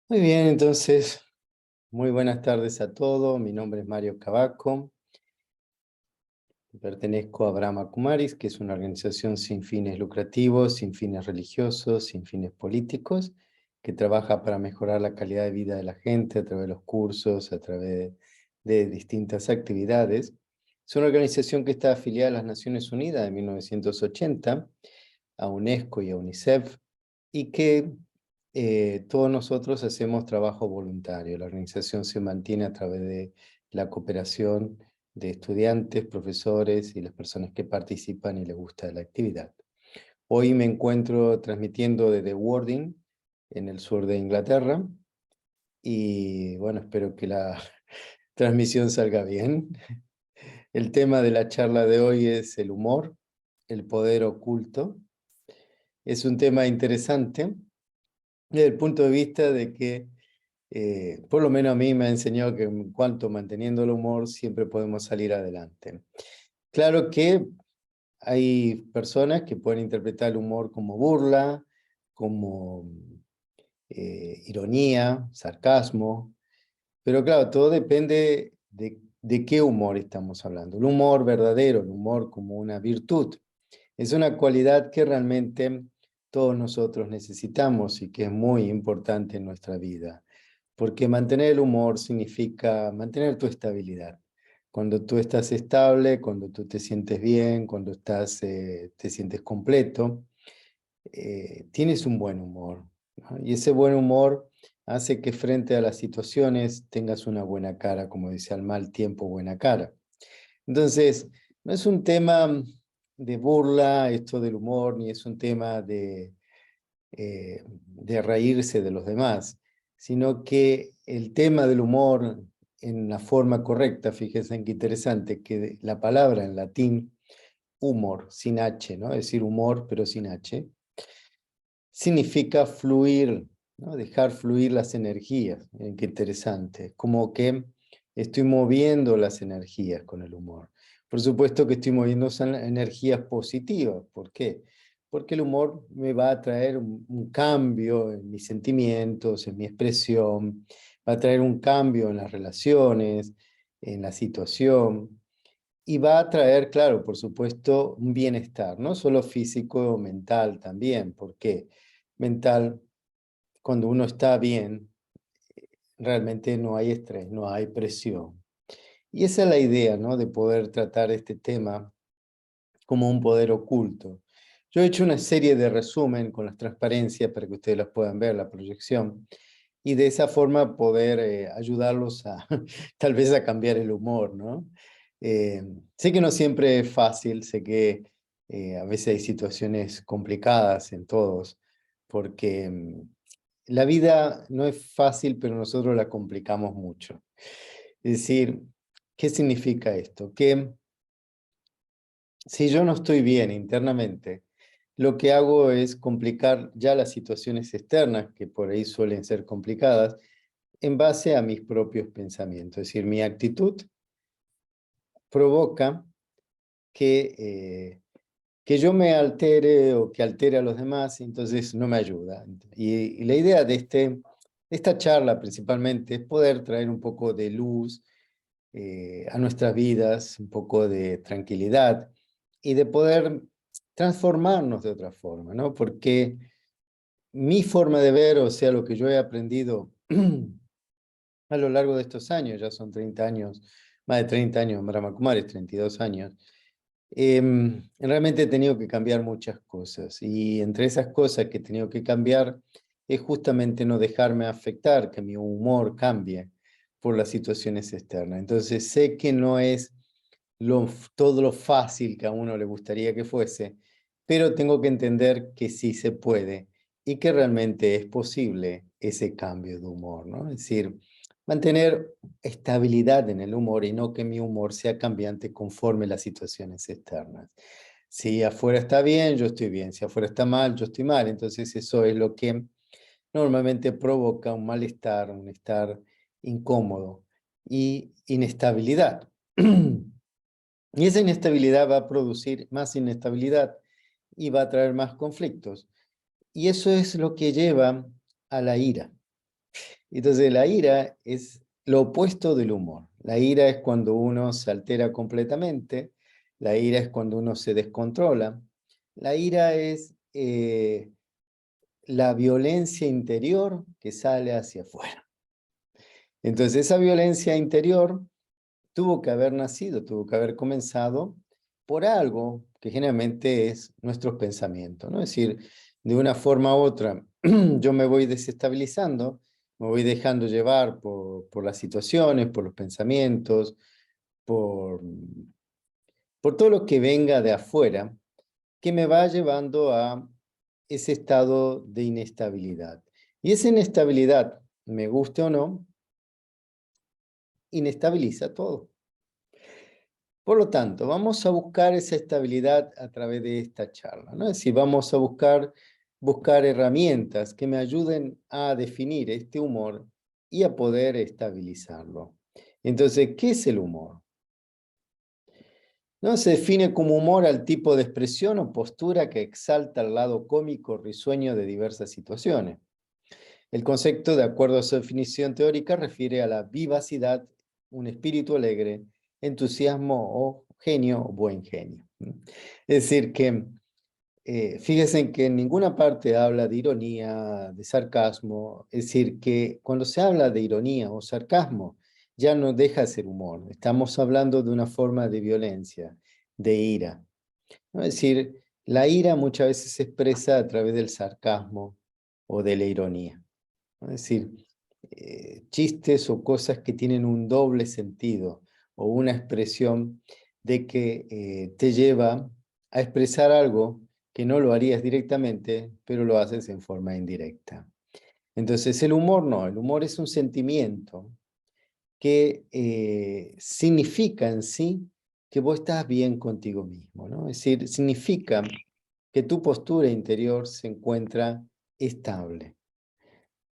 Muy bien, entonces, muy buenas tardes a todos. Mi nombre es Mario Cavaco. Pertenezco a Brahma Kumaris, que es una organización sin fines lucrativos, sin fines religiosos, sin fines políticos, que trabaja para mejorar la calidad de vida de la gente a través de los cursos, a través de distintas actividades. Es una organización que está afiliada a las Naciones Unidas en 1980, a UNESCO y a UNICEF, y que todos nosotros hacemos trabajo voluntario. La organización se mantiene a través de la cooperación de estudiantes, profesores y las personas que participan y les gusta la actividad. Hoy me encuentro transmitiendo desde Worthing, en el sur de Inglaterra, y bueno, espero que la transmisión salga bien. El tema de la charla de hoy es el humor, el poder oculto. Es un tema interesante desde el punto de vista de que, por lo menos a mí me ha enseñado que en cuanto manteniendo el humor siempre podemos salir adelante. Claro que hay personas que pueden interpretar el humor como burla, como ironía, sarcasmo, pero claro, todo depende de qué humor estamos hablando. El humor verdadero, el humor como una virtud, es una cualidad que realmente todos nosotros necesitamos y que es muy importante en nuestra vida, porque mantener el humor significa mantener tu estabilidad. Cuando tú estás estable, cuando tú te sientes bien, cuando te sientes completo, tienes un buen humor, ¿no? Y ese buen humor hace que frente a las situaciones tengas una buena cara, como dice, al mal tiempo, buena cara. Entonces, no es un tema de burla esto del humor, ni es un tema de reírse de los demás, sino que el tema del humor en la forma correcta, fíjense en qué interesante, que la palabra en latín, humor, sin H, ¿no? Es decir, humor, pero sin H, significa fluir, ¿no? Dejar fluir las energías. Qué interesante. Como que estoy moviendo las energías con el humor. Por supuesto que estoy moviendo energías positivas. ¿Por qué? Porque el humor me va a traer un cambio en mis sentimientos, en mi expresión, va a traer un cambio en las relaciones, en la situación. Y va a traer, claro, por supuesto, un bienestar, no solo físico o mental también. ¿Por qué? Mental, cuando uno está bien, realmente no hay estrés, no hay presión. Y esa es la idea, ¿no? De poder tratar este tema como un poder oculto. Yo he hecho una serie de resumen con las transparencias para que ustedes las puedan ver, la proyección, y de esa forma poder ayudarlos a tal vez a cambiar el humor, ¿no? Eh, Sé que no siempre es fácil, sé que a veces hay situaciones complicadas en todos, porque la vida no es fácil, pero nosotros la complicamos mucho. Es decir, ¿qué significa esto? Que si yo no estoy bien internamente, lo que hago es complicar ya las situaciones externas, que por ahí suelen ser complicadas, en base a mis propios pensamientos. Es decir, mi actitud provoca que yo me altere o que altere a los demás, entonces no me ayuda. Y la idea de esta charla principalmente es poder traer un poco de luz a nuestras vidas, un poco de tranquilidad y de poder transformarnos de otra forma, ¿no? Porque mi forma de ver, o sea, lo que yo he aprendido a lo largo de estos años, ya son 30 años, más de 30 años en Brahma Kumaris, 32 años, realmente he tenido que cambiar muchas cosas y entre esas cosas que he tenido que cambiar es justamente no dejarme afectar, que mi humor cambie por las situaciones externas. Entonces sé que no es todo lo fácil que a uno le gustaría que fuese, pero tengo que entender que sí se puede y que realmente es posible ese cambio de humor, ¿no? Es decir, mantener estabilidad en el humor y no que mi humor sea cambiante conforme las situaciones externas. Si afuera está bien, yo estoy bien. Si afuera está mal, yo estoy mal. Entonces eso es lo que normalmente provoca un malestar, un estar incómodo y inestabilidad. Y esa inestabilidad va a producir más inestabilidad y va a traer más conflictos. Y eso es lo que lleva a la ira. Entonces la ira es lo opuesto del humor. La ira es cuando uno se altera completamente, la ira es cuando uno se descontrola, la ira es la violencia interior que sale hacia afuera. Entonces esa violencia interior tuvo que haber nacido, tuvo que haber comenzado por algo que generalmente es nuestros pensamientos, ¿no? Es decir, de una forma u otra, yo me voy desestabilizando, me voy dejando llevar por las situaciones, por los pensamientos, por, por todo lo que venga de afuera, que me va llevando a ese estado de inestabilidad. Y esa inestabilidad, me guste o no, inestabiliza todo. Por lo tanto, vamos a buscar esa estabilidad a través de esta charla, ¿no? Es decir, vamos a buscar herramientas que me ayuden a definir este humor y a poder estabilizarlo. Entonces, ¿qué es el humor? ¿No? Se define como humor al tipo de expresión o postura que exalta el lado cómico risueño de diversas situaciones. El concepto, de acuerdo a su definición teórica, refiere a la vivacidad, un espíritu alegre, entusiasmo o genio o buen genio. Es decir, que fíjense que en ninguna parte habla de ironía, de sarcasmo. Es decir, que cuando se habla de ironía o sarcasmo, ya no deja de ser humor. Estamos hablando de una forma de violencia, de ira, ¿no? Es decir, la ira muchas veces se expresa a través del sarcasmo o de la ironía, ¿no? Es decir, chistes o cosas que tienen un doble sentido o una expresión de que te lleva a expresar algo que no lo harías directamente, pero lo haces en forma indirecta. Entonces el humor no, el humor es un sentimiento que significa en sí que vos estás bien contigo mismo, ¿no? Es decir, significa que tu postura interior se encuentra estable.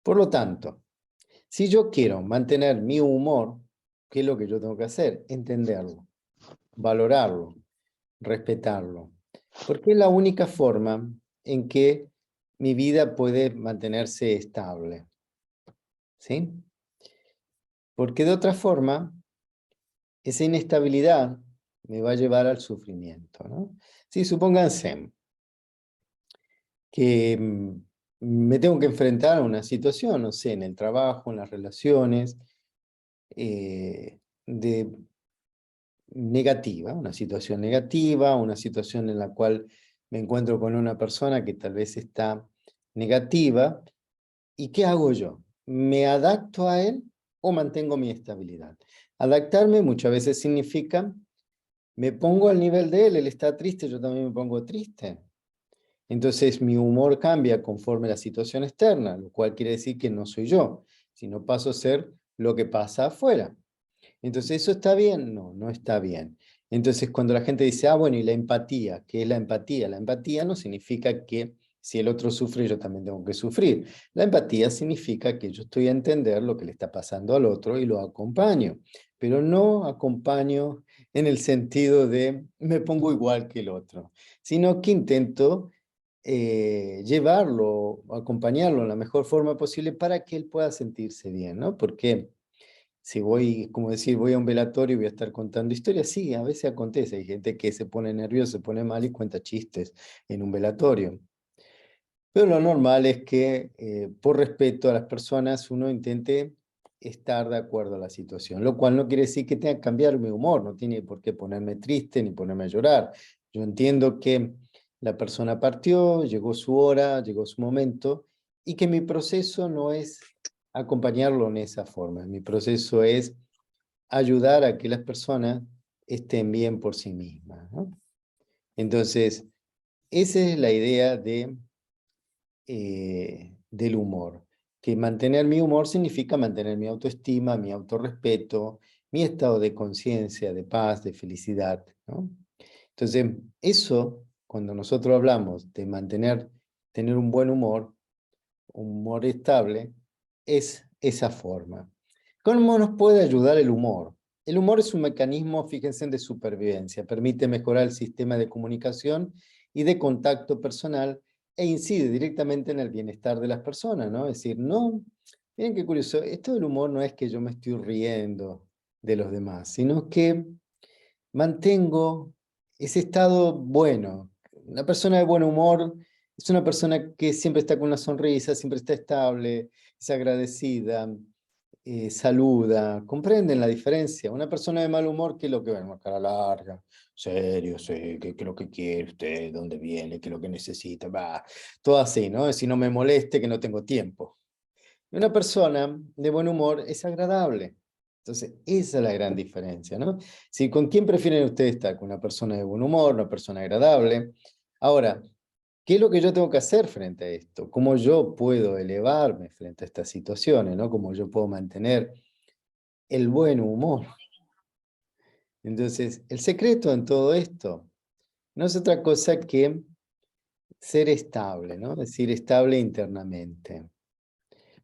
Por lo tanto, si yo quiero mantener mi humor, ¿qué es lo que yo tengo que hacer? Entenderlo, valorarlo, respetarlo. Porque es la única forma en que mi vida puede mantenerse estable. ¿Sí? Porque de otra forma, esa inestabilidad me va a llevar al sufrimiento, ¿no? Sí, supónganse que me tengo que enfrentar a una situación, no sé, en el trabajo, en las relaciones, de negativa, una situación en la cual me encuentro con una persona que tal vez está negativa, ¿y qué hago yo? ¿Me adapto a él o mantengo mi estabilidad? Adaptarme muchas veces significa, me pongo al nivel de él, él está triste, yo también me pongo triste. Entonces mi humor cambia conforme la situación externa, lo cual quiere decir que no soy yo, sino paso a ser lo que pasa afuera. Entonces, ¿eso está bien? No, no está bien. Entonces, cuando la gente dice, ah, bueno, ¿y la empatía? ¿Qué es la empatía? La empatía no significa que si el otro sufre, yo también tengo que sufrir. La empatía significa que yo estoy a entender lo que le está pasando al otro y lo acompaño, pero no acompaño en el sentido de me pongo igual que el otro, sino que intento llevarlo, acompañarlo en la mejor forma posible para que él pueda sentirse bien, ¿no? Porque si voy, como decir, voy a un velatorio y voy a estar contando historias, sí, a veces acontece, hay gente que se pone nerviosa, se pone mal y cuenta chistes en un velatorio. Pero lo normal es que, por respeto a las personas, uno intente estar de acuerdo a la situación, lo cual no quiere decir que tenga que cambiar mi humor, no tiene por qué ponerme triste ni ponerme a llorar. Yo entiendo que la persona partió, llegó su hora, llegó su momento, y que mi proceso no es acompañarlo en esa forma. Mi proceso es ayudar a que las personas estén bien por sí mismas, ¿no? Entonces, esa es la idea del humor, que mantener mi humor significa mantener mi autoestima, mi autorrespeto, mi estado de conciencia, de paz, de felicidad, ¿no? Entonces, eso, cuando nosotros hablamos de tener un buen humor, un humor estable, es esa forma. ¿Cómo nos puede ayudar el humor? El humor es un mecanismo, fíjense, de supervivencia. Permite mejorar el sistema de comunicación y de contacto personal e incide directamente en el bienestar de las personas, ¿no? Es decir, no Miren qué curioso, esto del humor no es que yo me estoy riendo de los demás, sino que mantengo ese estado bueno. Una persona de buen humor es una persona que siempre está con una sonrisa, siempre está estable, es agradecida, saluda. ¿Comprenden la diferencia? Una persona de mal humor, ¿qué es lo que ve? Una cara larga, serio, sí, ¿qué es lo que quiere usted? ¿Dónde viene? ¿Qué es lo que necesita? Va, todo así, ¿no? Si no me moleste, que no tengo tiempo. Y una persona de buen humor es agradable. Entonces, esa es la gran diferencia, ¿no? Si, ¿con quién prefieren ustedes estar? ¿Con una persona de buen humor, una persona agradable? Ahora, ¿qué es lo que yo tengo que hacer frente a esto? ¿Cómo yo puedo elevarme frente a estas situaciones, ¿no? ¿Cómo yo puedo mantener el buen humor? Entonces, el secreto en todo esto no es otra cosa que ser estable, ¿no? Es decir, estable internamente.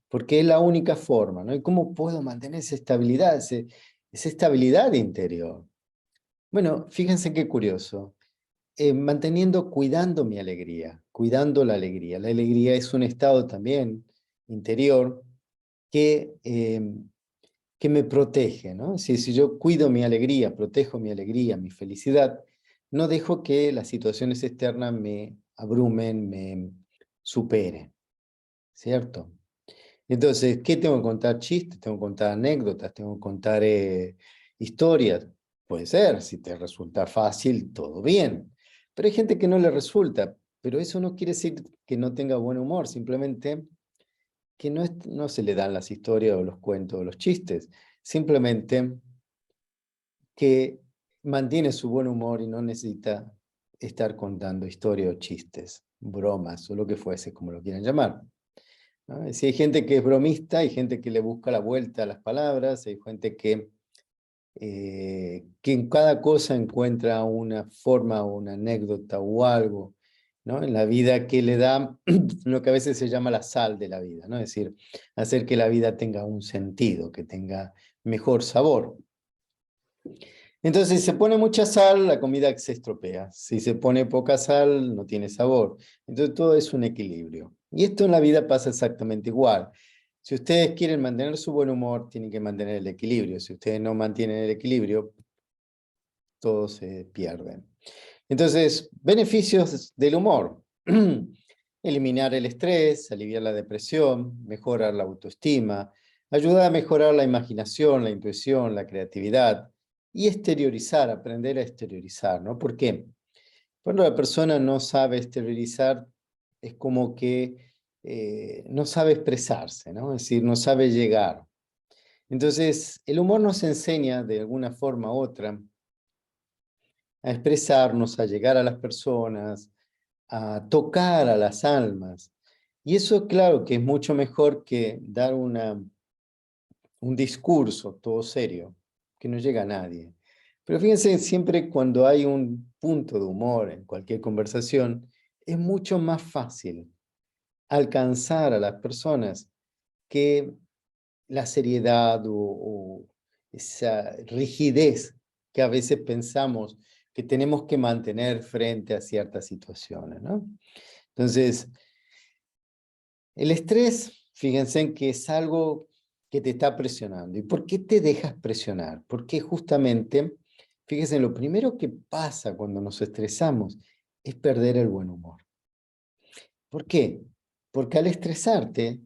Porque es la única forma, ¿no? ¿Y cómo puedo mantener esa estabilidad, esa estabilidad interior? Bueno, fíjense qué curioso. Manteniendo, cuidando mi alegría, cuidando la alegría. La alegría es un estado también interior que me protege, ¿no? Si yo cuido mi alegría, protejo mi alegría, mi felicidad, no dejo que las situaciones externas me abrumen, me superen, ¿cierto? Entonces, ¿qué tengo que contar? Chistes, tengo que contar anécdotas, tengo que contar historias. Puede ser, si te resulta fácil, todo bien. Pero hay gente que no le resulta. Pero eso no quiere decir que no tenga buen humor, simplemente que no se le dan las historias o los cuentos o los chistes. Simplemente que mantiene su buen humor y no necesita estar contando historias o chistes, bromas o lo que fuese, como lo quieran llamar, ¿no? Si hay gente que es bromista, hay gente que le busca la vuelta a las palabras, hay gente que en cada cosa encuentra una forma o una anécdota o algo, ¿no? En la vida que le da lo que a veces se llama la sal de la vida, ¿no? Es decir, hacer que la vida tenga un sentido, que tenga mejor sabor. Entonces, si se pone mucha sal, la comida se estropea. Si se pone poca sal, no tiene sabor. Entonces, todo es un equilibrio. Y esto en la vida pasa exactamente igual. Si ustedes quieren mantener su buen humor, tienen que mantener el equilibrio. Si ustedes no mantienen el equilibrio, todo se pierde. Entonces, beneficios del humor. Eliminar el estrés, aliviar la depresión, mejorar la autoestima, ayudar a mejorar la imaginación, la intuición, la creatividad y exteriorizar, aprender a exteriorizar, ¿no? ¿Por qué? Cuando la persona no sabe exteriorizar, es como que no sabe expresarse, ¿no? Es decir, no sabe llegar. Entonces, el humor nos enseña de alguna forma u otra a expresarnos, a llegar a las personas, a tocar a las almas. Y eso, claro, que es mucho mejor que dar un discurso todo serio, que no llega a nadie. Pero fíjense, siempre cuando hay un punto de humor en cualquier conversación, es mucho más fácil alcanzar a las personas que la seriedad o esa rigidez que a veces pensamos que tenemos que mantener frente a ciertas situaciones, ¿no? Entonces, el estrés, fíjense en que es algo que te está presionando. ¿Y por qué te dejas presionar? Porque justamente, fíjense, lo primero que pasa cuando nos estresamos es perder el buen humor. ¿Por qué? Porque al estresarte,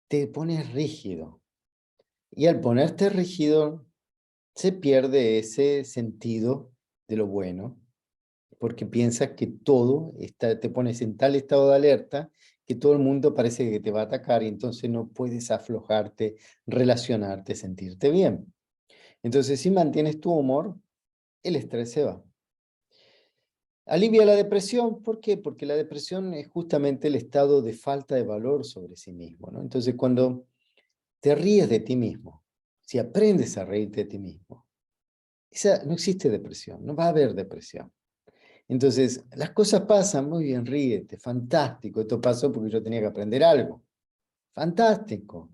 te pones rígido. Y al ponerte rígido, se pierde ese sentido de lo bueno, porque piensas que todo está, te pones en tal estado de alerta que todo el mundo parece que te va a atacar y entonces no puedes aflojarte, relacionarte, sentirte bien. Entonces, si mantienes tu humor, el estrés se va. Alivia la depresión, ¿por qué? Porque la depresión es justamente el estado de falta de valor sobre sí mismo, ¿no? Entonces, cuando te ríes de ti mismo, si aprendes a reírte de ti mismo, no existe depresión, no va a haber depresión. Entonces, las cosas pasan, muy bien, ríete, fantástico, esto pasó porque yo tenía que aprender algo. Fantástico.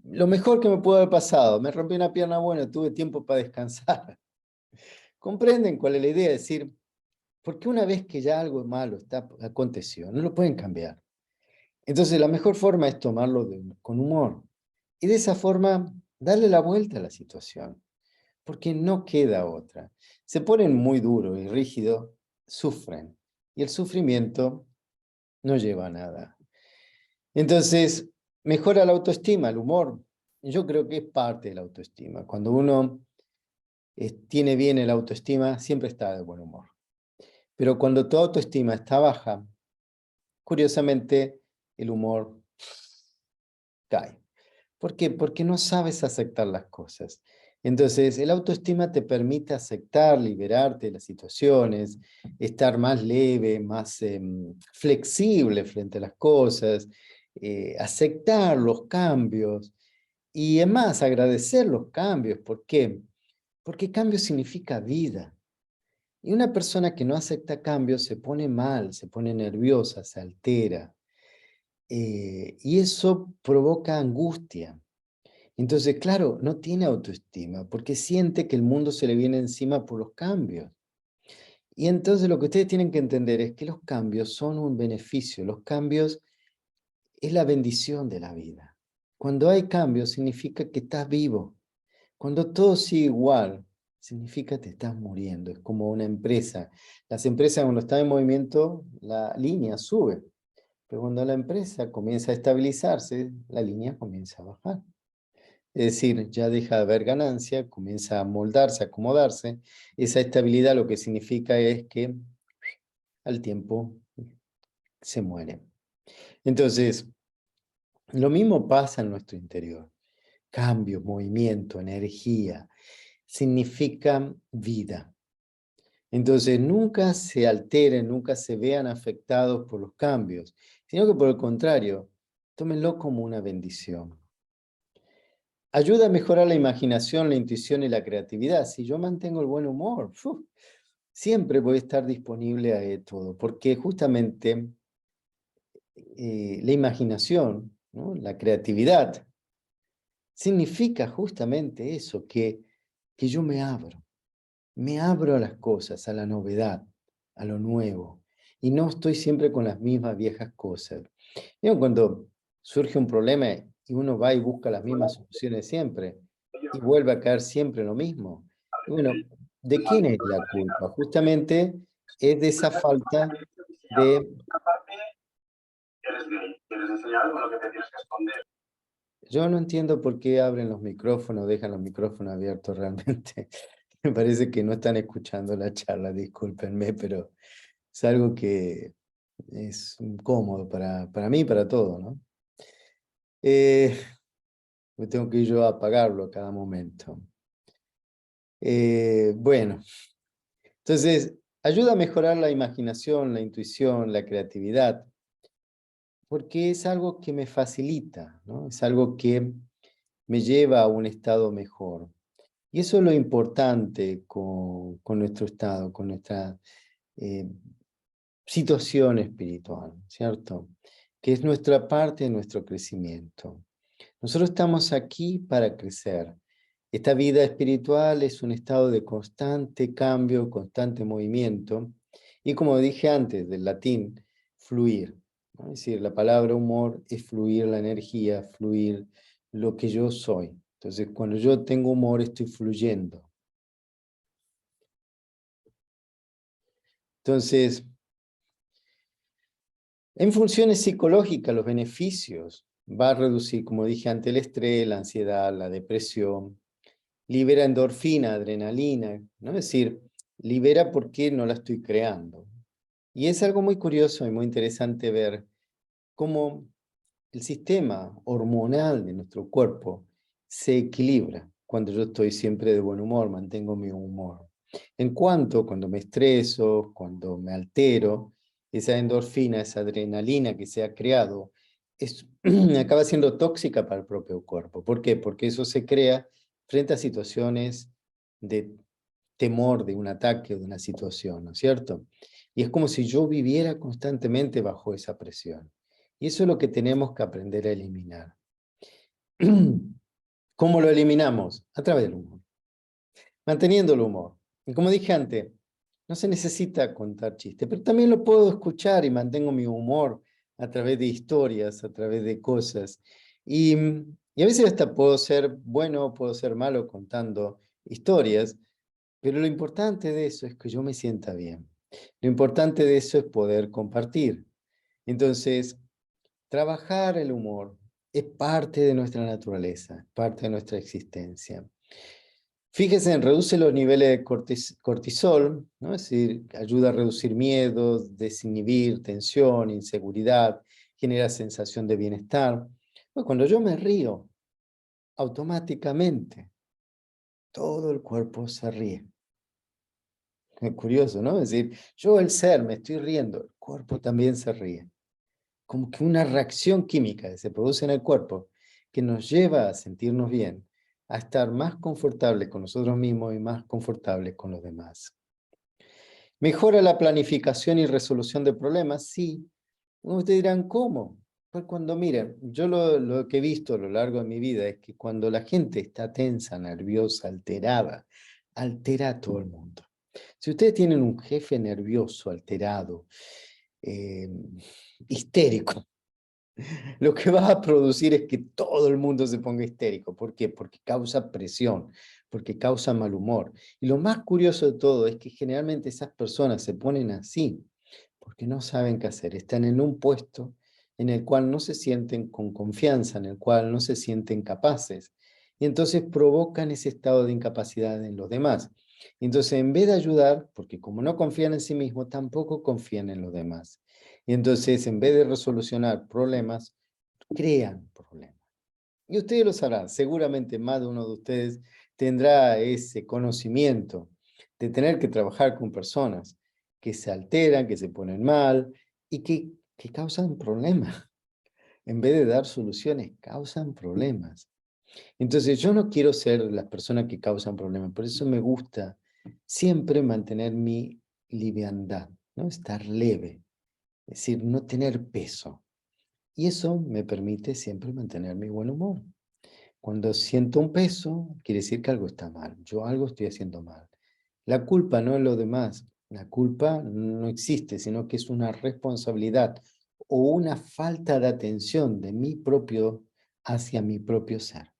Lo mejor que me pudo haber pasado, me rompí una pierna, bueno, tuve tiempo para descansar. ¿Comprenden cuál es la idea? Es decir, porque una vez que ya algo malo aconteció, no lo pueden cambiar. Entonces, la mejor forma es tomarlo con humor. Y de esa forma, darle la vuelta a la situación, porque no queda otra. Se ponen muy duros y rígidos, sufren, y el sufrimiento no lleva a nada. Entonces, mejora la autoestima, el humor. Yo creo que es parte de la autoestima. Cuando uno tiene bien el autoestima, siempre está de buen humor. Pero cuando tu autoestima está baja, curiosamente, el humor cae. ¿Por qué? Porque no sabes aceptar las cosas. Entonces, el autoestima te permite aceptar, liberarte de las situaciones, estar más leve, más flexible frente a las cosas, aceptar los cambios y además agradecer los cambios. ¿Por qué? Porque cambio significa vida. Y una persona que no acepta cambios se pone mal, se pone nerviosa, se altera. Y eso provoca angustia. Entonces, claro, no tiene autoestima porque siente que el mundo se le viene encima por los cambios. Y entonces lo que ustedes tienen que entender es que los cambios son un beneficio. Los cambios es la bendición de la vida. Cuando hay cambios significa que estás vivo. Cuando todo sigue igual, significa que te estás muriendo. Es como una empresa. Las empresas cuando están en movimiento, la línea sube. Pero cuando la empresa comienza a estabilizarse, la línea comienza a bajar. Es decir, ya deja de haber ganancia, comienza a moldarse, a acomodarse. Esa estabilidad lo que significa es que al tiempo se muere. Entonces, lo mismo pasa en nuestro interior. Cambio, movimiento, energía, significa vida. Entonces, nunca se alteren, nunca se vean afectados por los cambios, sino que por el contrario, tómenlo como una bendición. Ayuda a mejorar la imaginación, la intuición y la creatividad. Si yo mantengo el buen humor, siempre voy a estar disponible a todo, porque justamente la imaginación, ¿no? La creatividad, significa justamente eso, que yo me abro a las cosas, a la novedad, a lo nuevo, y no estoy siempre con las mismas viejas cosas. ¿Vieron cuando surge un problema y uno va y busca las mismas soluciones siempre y vuelve a caer siempre en lo mismo? Y bueno, ¿de quién es la culpa? Justamente es de esa falta de... Yo no entiendo por qué abren los micrófonos, dejan los micrófonos abiertos realmente. Me parece que no están escuchando la charla, discúlpenme, pero es algo que es incómodo para mí y para todo, ¿no? Me tengo que ir yo a apagarlo a cada momento. Bueno, entonces, ayuda a mejorar la imaginación, la intuición, la creatividad, porque es algo que me facilita, ¿no? Es algo que me lleva a un estado mejor. Y eso es lo importante con nuestro estado, con nuestra eh, situación espiritual, ¿cierto? Que es nuestra parte de nuestro crecimiento. Nosotros estamos aquí para crecer. Esta vida espiritual es un estado de constante cambio, constante movimiento. Y como dije antes, del latín, fluir, ¿no? Es decir, la palabra humor es fluir la energía, fluir lo que yo soy. Entonces, cuando yo tengo humor, estoy fluyendo. Entonces, en funciones psicológicas, los beneficios va a reducir, como dije antes, el estrés, la ansiedad, la depresión, libera endorfina, adrenalina, ¿no? Es decir, libera porque no la estoy creando. Y es algo muy curioso y muy interesante ver cómo el sistema hormonal de nuestro cuerpo se equilibra cuando yo estoy siempre de buen humor, mantengo mi humor. En cuanto cuando me estreso, cuando me altero, esa endorfina, esa adrenalina que se ha creado, acaba siendo tóxica para el propio cuerpo. ¿Por qué? Porque eso se crea frente a situaciones de temor de un ataque o de una situación, ¿no es cierto? Y es como si yo viviera constantemente bajo esa presión. Y eso es lo que tenemos que aprender a eliminar. ¿Cómo lo eliminamos? A través del humor. Manteniendo el humor. Y como dije antes, no se necesita contar chistes, pero también lo puedo escuchar y mantengo mi humor a través de historias, a través de cosas. Y Y a veces hasta puedo ser bueno, puedo ser malo contando historias, pero lo importante de eso es que yo me sienta bien. Lo importante de eso es poder compartir. Entonces, trabajar el humor es parte de nuestra naturaleza, parte de nuestra existencia. Fíjense, reduce los niveles de cortisol, ¿no? Es decir, ayuda a reducir miedos, desinhibir tensión, inseguridad, genera sensación de bienestar. Pues cuando yo me río, automáticamente todo el cuerpo se ríe. Es curioso, ¿no? Es decir, yo el ser me estoy riendo, el cuerpo también se ríe. Como que una reacción química que se produce en el cuerpo que nos lleva a sentirnos bien, a estar más confortables con nosotros mismos y más confortables con los demás. ¿Mejora la planificación y resolución de problemas? Sí. Ustedes dirán, ¿cómo? Pues cuando miren, yo lo que he visto a lo largo de mi vida es que cuando la gente está tensa, nerviosa, alterada, altera a todo el mundo. Si ustedes tienen un jefe nervioso, alterado, eh, histérico, lo que va a producir es que todo el mundo se ponga histérico. ¿Por qué? Porque causa presión, porque causa mal humor. Y lo más curioso de todo es que generalmente esas personas se ponen así porque no saben qué hacer. Están en un puesto en el cual no se sienten con confianza, en el cual no se sienten capaces. Y entonces provocan ese estado de incapacidad en los demás. Entonces, en vez de ayudar, porque como no confían en sí mismos, tampoco confían en los demás. Y entonces, en vez de resolucionar problemas, crean problemas. Y ustedes lo sabrán, seguramente más de uno de ustedes tendrá ese conocimiento de tener que trabajar con personas que se alteran, que se ponen mal y que causan problemas. En vez de dar soluciones, causan problemas. Entonces yo no quiero ser las personas que causan problemas, por eso me gusta siempre mantener mi liviandad, ¿no? Estar leve, es decir, no tener peso. Y eso me permite siempre mantener mi buen humor. Cuando siento un peso, quiere decir que algo está mal. Yo algo estoy haciendo mal. La culpa no es lo demás. La culpa no existe, sino que es una responsabilidad o una falta de atención de mi propio hacia mi propio ser.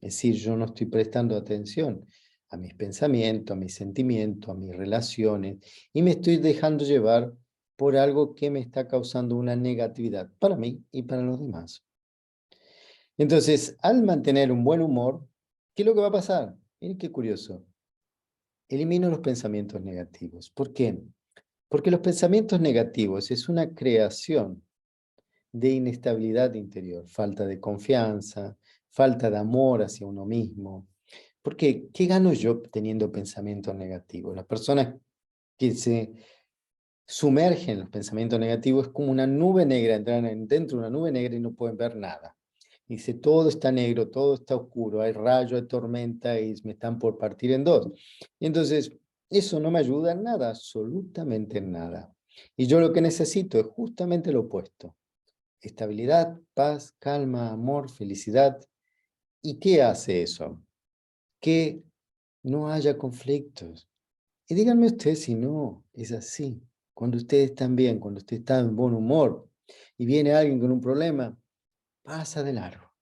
Es decir, yo no estoy prestando atención a mis pensamientos, a mis sentimientos, a mis relaciones y me estoy dejando llevar por algo que me está causando una negatividad para mí y para los demás. Entonces, al mantener un buen humor, ¿qué es lo que va a pasar? Miren qué curioso. Elimino los pensamientos negativos. ¿Por qué? Porque los pensamientos negativos es una creación de inestabilidad interior, falta de confianza, falta de amor hacia uno mismo. Porque, ¿qué gano yo teniendo pensamientos negativos? Las personas que se sumergen en los pensamientos negativos es como una nube negra, entran dentro de una nube negra y no pueden ver nada. Dice, todo está negro, todo está oscuro, hay rayo, hay tormenta y me están por partir en dos. Y entonces, eso no me ayuda en nada, absolutamente en nada. Y yo lo que necesito es justamente lo opuesto. Estabilidad, paz, calma, amor, felicidad. ¿Y qué hace eso? Que no haya conflictos. Y díganme ustedes si no es así. Cuando ustedes están bien, cuando usted está en buen humor y viene alguien con un problema, pasa de largo.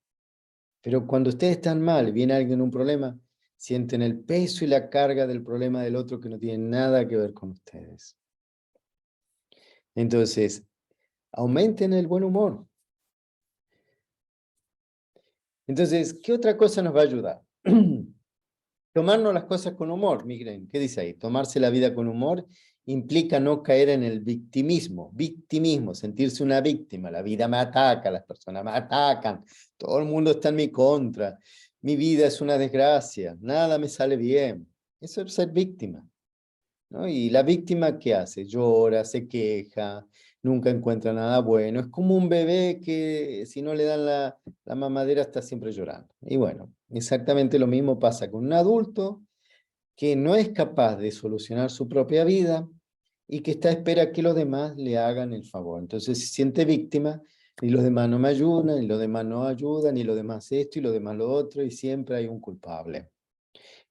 Pero cuando ustedes están mal, viene alguien con un problema, sienten el peso y la carga del problema del otro que no tiene nada que ver con ustedes. Entonces, aumenten el buen humor. Entonces, ¿qué otra cosa nos va a ayudar? Tomarnos las cosas con humor, miren, ¿qué dice ahí? Tomarse la vida con humor implica no caer en el victimismo, sentirse una víctima. La vida me ataca, las personas me atacan, todo el mundo está en mi contra, mi vida es una desgracia, nada me sale bien. Eso es ser víctima, ¿no? Y la víctima, ¿qué hace? Llora, se queja, nunca encuentra nada bueno. Es como un bebé que si no le dan la mamadera está siempre llorando. Y bueno, exactamente lo mismo pasa con un adulto que no es capaz de solucionar su propia vida y que está a espera que los demás le hagan el favor. Entonces se siente víctima y los demás no me ayudan, y los demás no ayudan, y los demás esto y los demás lo otro, y siempre hay un culpable.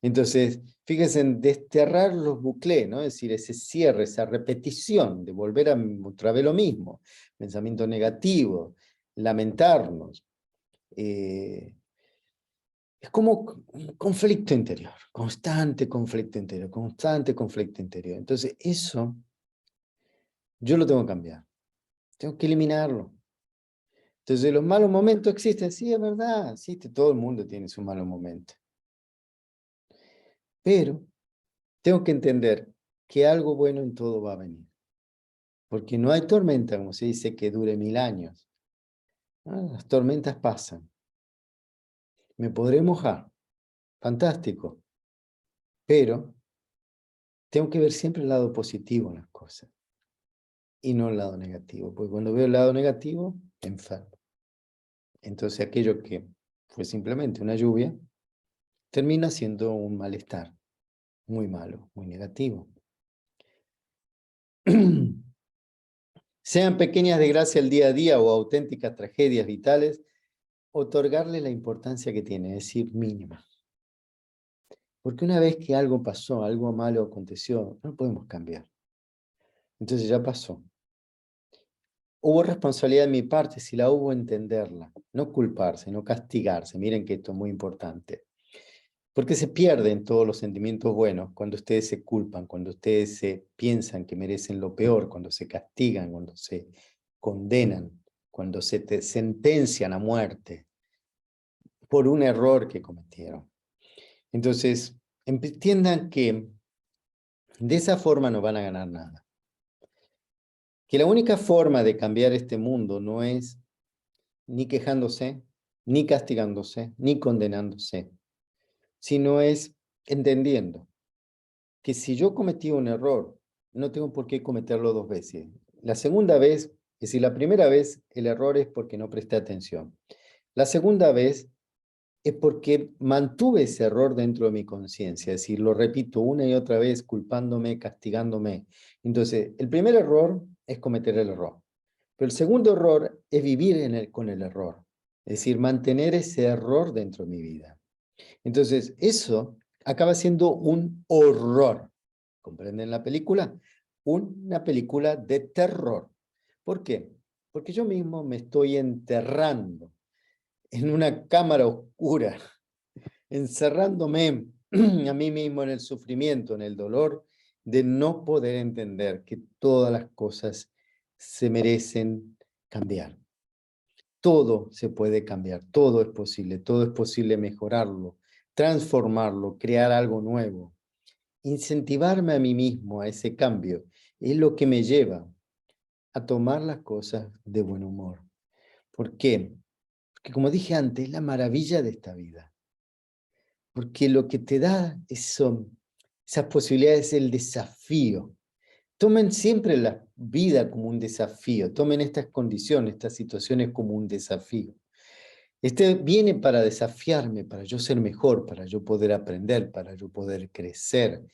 Entonces, fíjense en desterrar los buclés, ¿no? Es decir, ese cierre, esa repetición de volver a otra vez lo mismo, pensamiento negativo, lamentarnos, Es como un conflicto interior, constante conflicto interior, constante conflicto interior. Entonces eso yo lo tengo que cambiar, tengo que eliminarlo. Entonces los malos momentos existen, sí, es verdad, existe, todo el mundo tiene sus malos momentos. Pero tengo que entender que algo bueno en todo va a venir. Porque no hay tormenta, como se dice, que dure 1000 años. Las tormentas pasan. Me podré mojar, fantástico. Pero tengo que ver siempre el lado positivo en las cosas. Y no el lado negativo. Porque cuando veo el lado negativo, me enfermo. Entonces aquello que fue simplemente una lluvia, termina siendo un malestar. Muy malo, muy negativo. Sean pequeñas desgracias el día a día o auténticas tragedias vitales, otorgarle la importancia que tiene, es decir, mínima. Porque una vez que algo pasó, algo malo aconteció, no podemos cambiar. Entonces ya pasó. Hubo responsabilidad de mi parte, si la hubo, entenderla. No culparse, no castigarse. Miren que esto es muy importante. Porque se pierden todos los sentimientos buenos cuando ustedes se culpan, cuando ustedes se piensan que merecen lo peor, cuando se castigan, cuando se condenan, cuando se te sentencian a muerte por un error que cometieron. Entonces, entiendan que de esa forma no van a ganar nada. Que la única forma de cambiar este mundo no es ni quejándose, ni castigándose, ni condenándose, sino es entendiendo que si yo cometí un error, no tengo por qué cometerlo 2 veces. La segunda vez, es decir, la primera vez el error es porque no presté atención. La segunda vez es porque mantuve ese error dentro de mi conciencia, es decir, lo repito una y otra vez, culpándome, castigándome. Entonces, el primer error es cometer el error, pero el segundo error es vivir con el error, es decir, mantener ese error dentro de mi vida. Entonces, eso acaba siendo un horror. ¿Comprenden la película? Una película de terror. ¿Por qué? Porque yo mismo me estoy enterrando en una cámara oscura, encerrándome a mí mismo en el sufrimiento, en el dolor, de no poder entender que todas las cosas se merecen cambiar. Todo se puede cambiar, todo es posible mejorarlo, transformarlo, crear algo nuevo. Incentivarme a mí mismo a ese cambio es lo que me lleva a tomar las cosas de buen humor. ¿Por qué? Porque como dije antes, es la maravilla de esta vida. Porque lo que te da esas posibilidades es el desafío. Tomen siempre la vida como un desafío, tomen estas condiciones, estas situaciones como un desafío. Este viene para desafiarme, para yo ser mejor, para yo poder aprender, para yo poder crecer,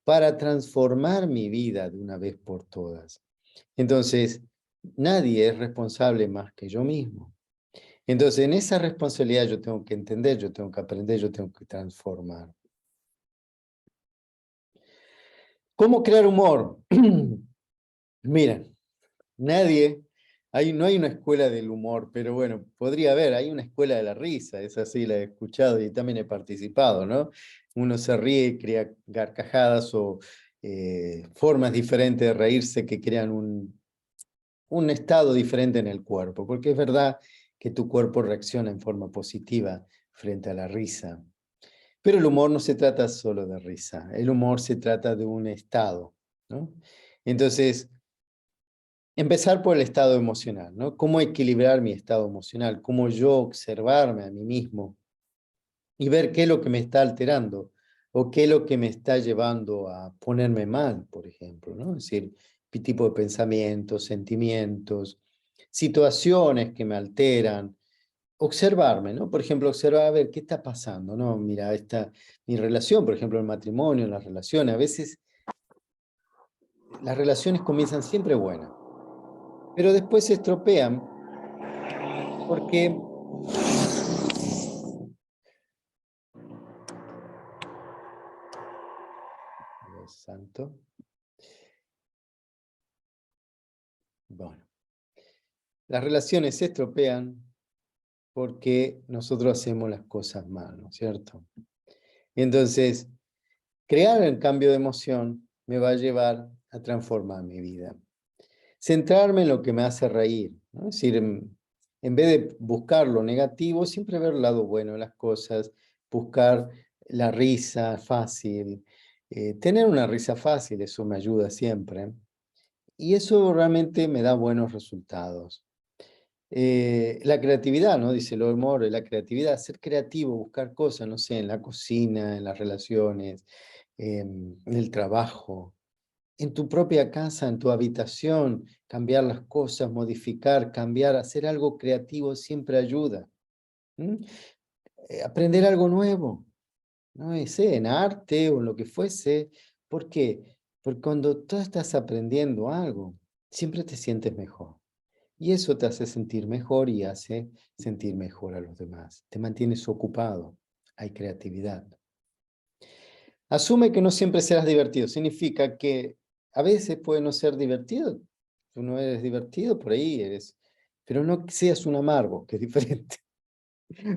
para transformar mi vida de una vez por todas. Entonces, nadie es responsable más que yo mismo. Entonces, en esa responsabilidad yo tengo que entender, yo tengo que aprender, yo tengo que transformar. ¿Cómo crear humor? Miren, nadie, no hay una escuela del humor, pero bueno, podría haber, hay una escuela de la risa, esa sí la he escuchado y también he participado, ¿no? Uno se ríe, crea carcajadas o formas diferentes de reírse que crean un estado diferente en el cuerpo, porque es verdad que tu cuerpo reacciona en forma positiva frente a la risa. Pero el humor no se trata solo de risa, el humor se trata de un estado, ¿no? Entonces, empezar por el estado emocional, ¿no? ¿Cómo equilibrar mi estado emocional? ¿Cómo yo observarme a mí mismo y ver qué es lo que me está alterando o qué es lo que me está llevando a ponerme mal, por ejemplo, ¿no? Es decir, qué tipo de pensamientos, sentimientos, situaciones que me alteran, observarme, ¿no? Por ejemplo, observar a ver qué está pasando, ¿no? Mira, mi relación, por ejemplo, el matrimonio, las relaciones, a veces las relaciones comienzan siempre buenas, pero después se estropean porque, Dios santo, bueno, las relaciones se estropean porque nosotros hacemos las cosas mal, ¿no es cierto? Entonces, crear el cambio de emoción me va a llevar a transformar mi vida. Centrarme en lo que me hace reír, ¿no? Es decir, en vez de buscar lo negativo, siempre ver el lado bueno de las cosas, buscar la risa fácil, tener una risa fácil, eso me ayuda siempre. Y eso realmente me da buenos resultados. La creatividad, ¿no? Dice lo humor, la creatividad, ser creativo, buscar cosas, no sé, en la cocina, en las relaciones, en el trabajo, en tu propia casa, en tu habitación, cambiar las cosas, modificar, cambiar, hacer algo creativo siempre ayuda. ¿Mm? Aprender algo nuevo, ¿no? Sé, en arte o en lo que fuese. ¿Por qué? Porque cuando tú estás aprendiendo algo, siempre te sientes mejor. Y eso te hace sentir mejor y hace sentir mejor a los demás. Te mantienes ocupado. Hay creatividad. Asume que no siempre serás divertido. Significa que a veces puede no ser divertido. Tú no eres divertido, por ahí eres. Pero no seas un amargo, que es diferente.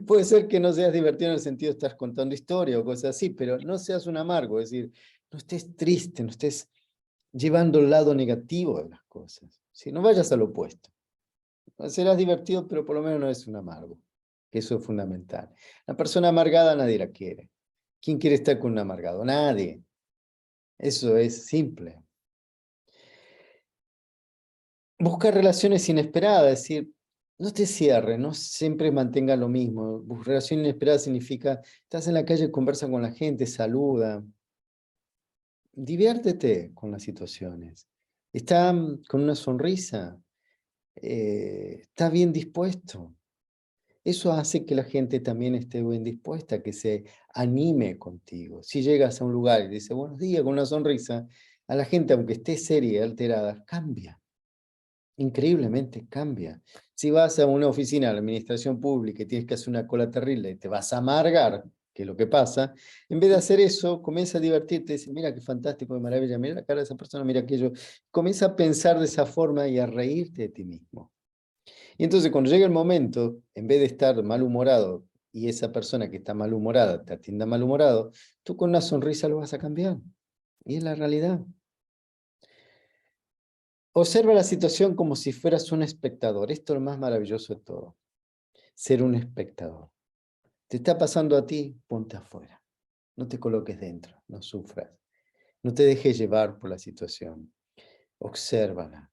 Puede ser que no seas divertido en el sentido de estás contando historia o cosas así, pero no seas un amargo. Es decir, no estés triste, no estés llevando el lado negativo de las cosas. Si no vayas al opuesto. Serás divertido, pero por lo menos no es un amargo. Eso es fundamental. La persona amargada nadie la quiere. ¿Quién quiere estar con un amargado? Nadie. Eso es simple. Busca relaciones inesperadas, es decir, no te cierres, no siempre mantenga lo mismo. Relación inesperada significa, estás en la calle, conversa con la gente, saluda. Diviértete con las situaciones. Está con una sonrisa, está bien dispuesto. Eso hace que la gente también esté bien dispuesta, que se anime contigo. Si llegas a un lugar y dices buenos días con una sonrisa, a la gente, aunque esté seria y alterada, cambia. Increíblemente cambia. Si vas a una oficina de la administración pública y tienes que hacer una cola terrible y te vas a amargar, que es lo que pasa, en vez de hacer eso, comienza a divertirte, dice, mira qué fantástico, qué maravilla, mira la cara de esa persona, mira aquello. Comienza a pensar de esa forma y a reírte de ti mismo. Y entonces cuando llega el momento, en vez de estar malhumorado y esa persona que está malhumorada te atienda malhumorado, tú con una sonrisa lo vas a cambiar. Y es la realidad. Observa la situación como si fueras un espectador. Esto es lo más maravilloso de todo. Ser un espectador. Te está pasando a ti, ponte afuera. No te coloques dentro, no sufras. No te dejes llevar por la situación. Obsérvala,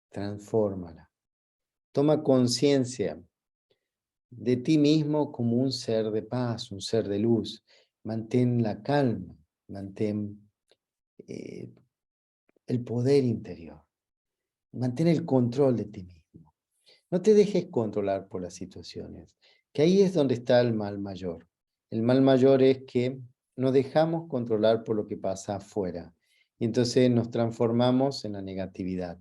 transfórmala. Toma conciencia de ti mismo como un ser de paz, un ser de luz. Mantén la calma, mantén eh, el poder interior. Mantén el control de ti mismo. No te dejes controlar por las situaciones, que ahí es donde está el mal mayor. El mal mayor es que nos dejamos controlar por lo que pasa afuera y entonces nos transformamos en la negatividad.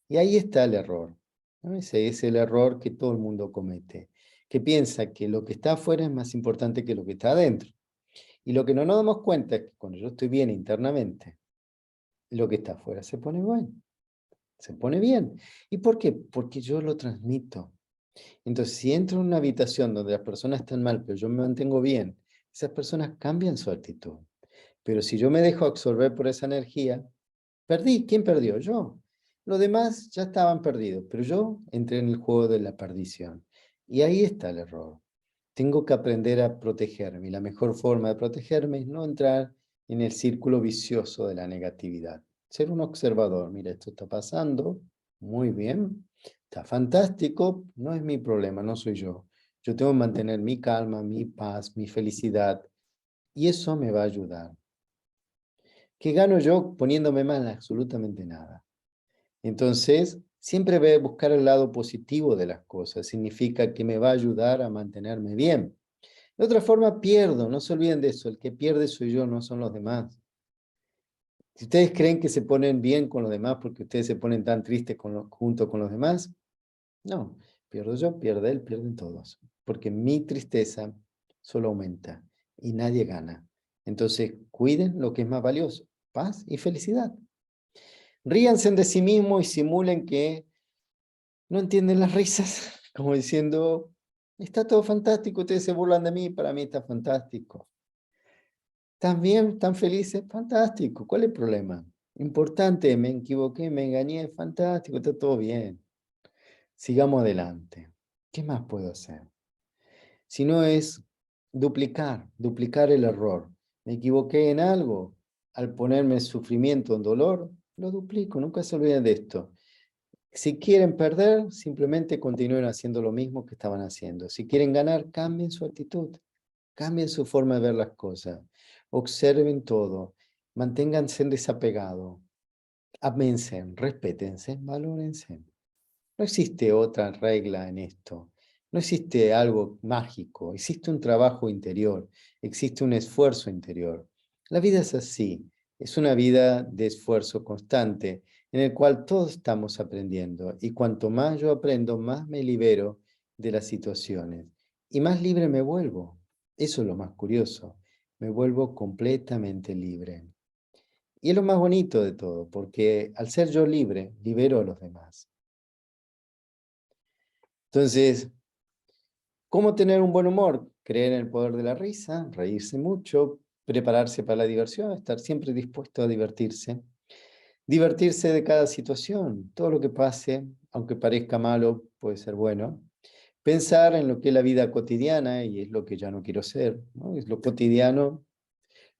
Y ahí está el error, ¿no? Ese es el error que todo el mundo comete, que piensa que lo que está afuera es más importante que lo que está adentro. Y lo que no nos damos cuenta es que cuando yo estoy bien internamente, lo que está afuera se pone bueno, se pone bien. ¿Y por qué? Porque yo lo transmito. Entonces, si entro en una habitación donde las personas están mal, pero yo me mantengo bien, esas personas cambian su actitud. Pero si yo me dejo absorber por esa energía, perdí. ¿Quién perdió? Yo. Los demás ya estaban perdidos, pero yo entré en el juego de la perdición. Y ahí está el error. Tengo que aprender a protegerme. Y la mejor forma de protegerme es no entrar en el círculo vicioso de la negatividad. Ser un observador. Mira, esto está pasando. Muy bien. Está fantástico. No es mi problema, no soy yo. Yo tengo que mantener mi calma, mi paz, mi felicidad. Y eso me va a ayudar. ¿Qué gano yo poniéndome mal? Absolutamente nada. Entonces, siempre voy a buscar el lado positivo de las cosas. Significa que me va a ayudar a mantenerme bien. De otra forma, pierdo. No se olviden de eso. El que pierde soy yo, no son los demás. Si ustedes creen que se ponen bien con los demás porque ustedes se ponen tan tristes junto con los demás, no. Pierdo yo, pierde él, pierden todos. Porque mi tristeza solo aumenta y nadie gana. Entonces, cuiden lo que es más valioso. Paz y felicidad. Ríanse de sí mismos y simulen que no entienden las risas, como diciendo, Está todo fantástico, ustedes se burlan de mí, para mí está fantástico. ¿Están bien? ¿Están felices? Fantástico. ¿Cuál es el problema? Importante, me equivoqué, me engañé, fantástico, está todo bien. Sigamos adelante. ¿Qué más puedo hacer? Si no es duplicar el error. Me equivoqué en algo, al ponerme sufrimiento, en dolor, lo duplico, nunca se olviden de esto. Si quieren perder, simplemente continúen haciendo lo mismo que estaban haciendo. Si quieren ganar, cambien su actitud, cambien su forma de ver las cosas, observen todo, manténganse desapegados, ámense, respétense, valórense. No existe otra regla en esto. No existe algo mágico. Existe un trabajo interior. Existe un esfuerzo interior. La vida es así. Es una vida de esfuerzo constante en el cual todos estamos aprendiendo. Y cuanto más yo aprendo, más me libero de las situaciones. Y más libre me vuelvo. Eso es lo más curioso. Me vuelvo completamente libre. Y es lo más bonito de todo, porque al ser yo libre, libero a los demás. Entonces, ¿cómo tener un buen humor? Creer en el poder de la risa, reírse mucho, prepararse para la diversión, estar siempre dispuesto a divertirse. Divertirse de cada situación, todo lo que pase, aunque parezca malo, puede ser bueno. Pensar en lo que es la vida cotidiana y es lo que ya no quiero ser, ¿no? Es lo cotidiano,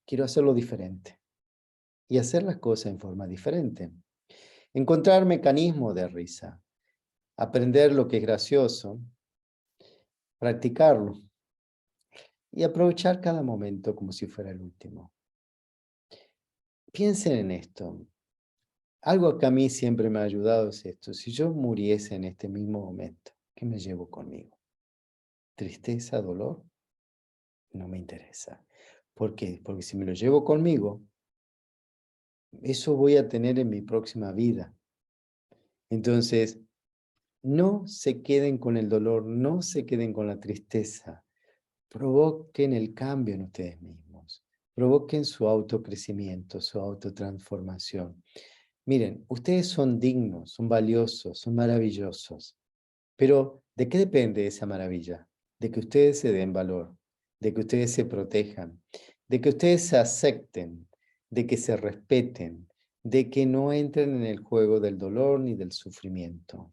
quiero hacerlo diferente y hacer las cosas en forma diferente. Encontrar mecanismos de risa, aprender lo que es gracioso, practicarlo y aprovechar cada momento como si fuera el último. Piensen en esto. Algo que a mí siempre me ha ayudado es esto. Si yo muriese en este mismo momento, ¿qué me llevo conmigo? ¿Tristeza, dolor? No me interesa. ¿Por qué? Porque si me lo llevo conmigo, eso voy a tener en mi próxima vida. Entonces, no se queden con el dolor, no se queden con la tristeza. Provoquen el cambio en ustedes mismos. Provoquen su autocrecimiento, su autotransformación. Miren, ustedes son dignos, son valiosos, son maravillosos. Pero, ¿de qué depende esa maravilla? De que ustedes se den valor, de que ustedes se protejan, de que ustedes se acepten, de que se respeten, de que no entren en el juego del dolor ni del sufrimiento.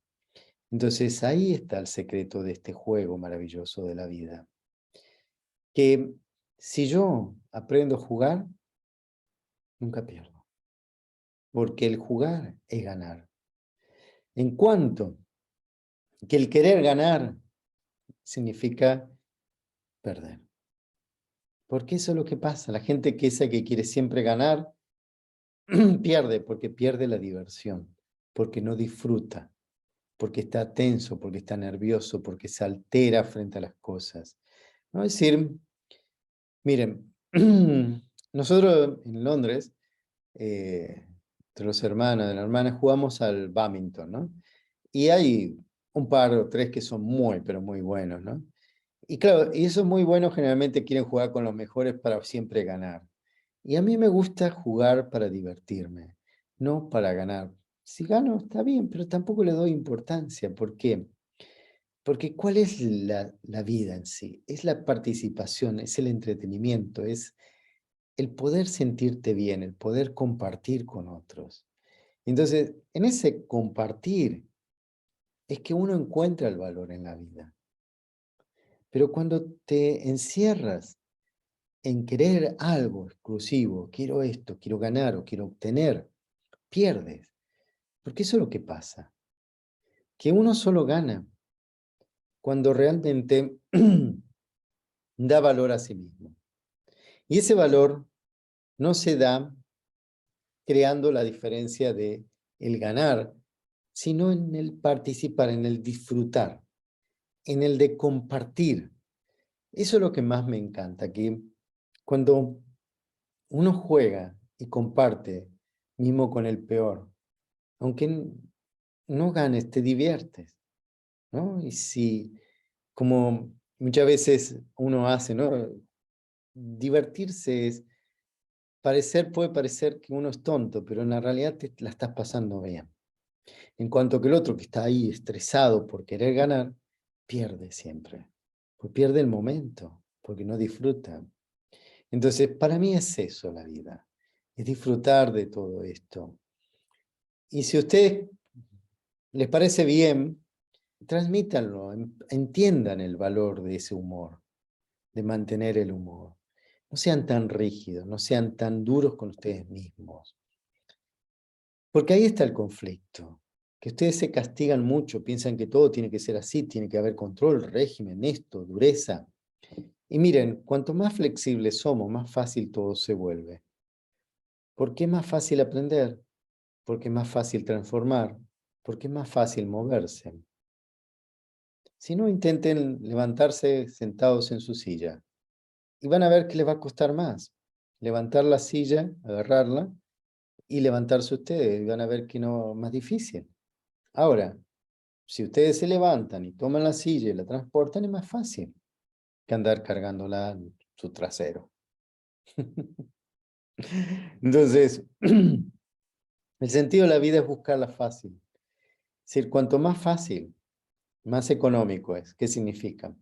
Entonces, ahí está el secreto de este juego maravilloso de la vida. Que si yo aprendo a jugar, nunca pierdo. Porque el jugar es ganar. En cuanto que el querer ganar significa perder. Porque eso es lo que pasa. La gente que esa que quiere siempre ganar, pierde, porque pierde la diversión, porque no disfruta, porque está tenso, porque está nervioso, porque se altera frente a las cosas. ¿No? Es decir, miren, nosotros en Londres, entre los hermanos y las hermanas, jugamos al bádminton, ¿no? Y hay un par o tres que son muy, pero muy buenos, ¿no? Y claro, y esos muy buenos generalmente quieren jugar con los mejores para siempre ganar. Y a mí me gusta jugar para divertirme, no para ganar. Si gano, está bien, pero tampoco le doy importancia. ¿Por qué? Porque ¿cuál es la vida en sí? Es la participación, es el entretenimiento, es el poder sentirte bien, el poder compartir con otros. Entonces, en ese compartir es que uno encuentra el valor en la vida. Pero cuando te encierras en querer algo exclusivo, quiero esto, quiero ganar o quiero obtener, pierdes. Porque eso es lo que pasa, que uno solo gana cuando realmente da valor a sí mismo. Y ese valor no se da creando la diferencia de el ganar, sino en el participar, en el disfrutar, en el de compartir. Eso es lo que más me encanta, que cuando uno juega y comparte, mismo con el peor, aunque no ganes, te diviertes, ¿no? Y si, como muchas veces uno hace, ¿no? Divertirse es, puede parecer que uno es tonto, pero en la realidad te la estás pasando bien. En cuanto que el otro que está ahí estresado por querer ganar, pierde siempre. pues pierde el momento, porque no disfruta. Entonces, para mí es eso la vida, es disfrutar de todo esto. Y si a ustedes les parece bien, transmítanlo, entiendan el valor de ese humor, de mantener el humor. No sean tan rígidos, no sean tan duros con ustedes mismos. Porque ahí está el conflicto, que ustedes se castigan mucho, piensan que todo tiene que ser así, tiene que haber control, régimen, esto, dureza. Y miren, cuanto más flexibles somos, más fácil todo se vuelve. ¿Por qué es más fácil aprender? Porque es más fácil transformar, porque es más fácil moverse. Si no, intenten levantarse sentados en su silla y van a ver que les va a costar más. Levantar la silla, agarrarla y levantarse ustedes, y van a ver que no es más difícil. Ahora, si ustedes se levantan y toman la silla y la transportan, es más fácil que andar cargándola en su trasero. Entonces, el sentido de la vida es buscarla fácil. Es decir, cuanto más fácil, más económico es. ¿Qué significa?